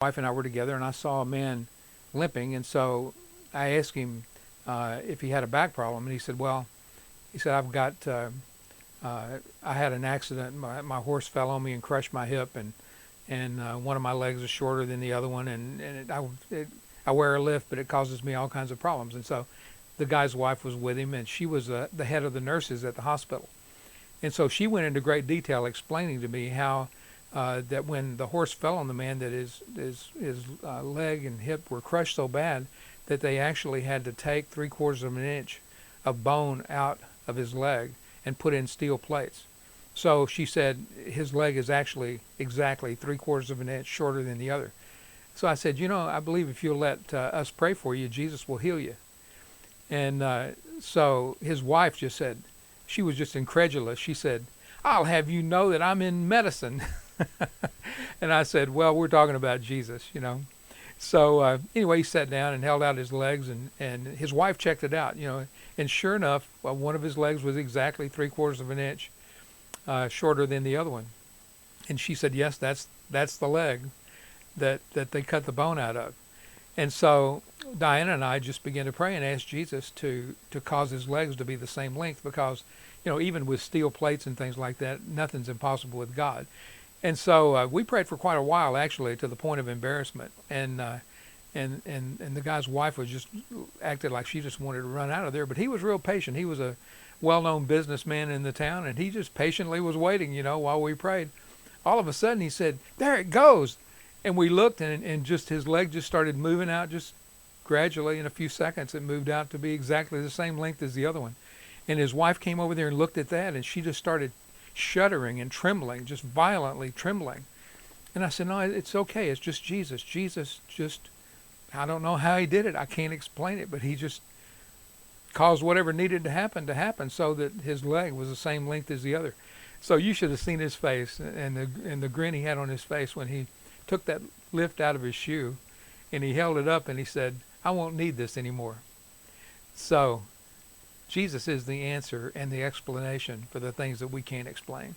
wife and I were together, and I saw a man limping, and so I asked him if he had a back problem, and he said, "Well," he said, "I've got I had an accident. My horse fell on me and crushed my hip, and one of my legs is shorter than the other one, and I wear a lift, but it causes me all kinds of problems." And so the guy's wife was with him, and she was the head of the nurses at the hospital. And so she went into great detail explaining to me how that when the horse fell on the man, that his leg and hip were crushed so bad that they actually had to take 3/4 of an inch of bone out of his leg and put in steel plates. So she said his leg is actually exactly 3/4 of an inch shorter than the other. So I said, I believe if you'll let us pray for you, Jesus will heal you. And so his wife just said, she was just incredulous. She said, "I'll have you know that I'm in medicine." And I said, "Well, we're talking about Jesus. So anyway, he sat down and held out his legs, and his wife checked it out, and sure enough, one of his legs was exactly 3/4 of an inch shorter than the other one. And she said, "Yes, that's the leg that they cut the bone out of." And so Diana and I just began to pray and ask Jesus to cause his legs to be the same length, because even with steel plates and things like that, nothing's impossible with God. And so we prayed for quite a while, actually, to the point of embarrassment. And the guy's wife was just acted like she just wanted to run out of there. But he was real patient. He was a well-known businessman in the town, and he just patiently was waiting, while we prayed. All of a sudden, he said, "There it goes." And we looked, and just his leg just started moving out just gradually. In a few seconds, it moved out to be exactly the same length as the other one. And his wife came over there and looked at that, and she just started shuddering and trembling, just violently trembling. And I said, "No, it's okay. It's just Jesus. Jesus just, I don't know how he did it. I can't explain it, but he just caused whatever needed to happen so that his leg was the same length as the other." So you should have seen his face and the grin he had on his face when he took that lift out of his shoe, and he held it up and he said, "I won't need this anymore." So Jesus is the answer and the explanation for the things that we can't explain.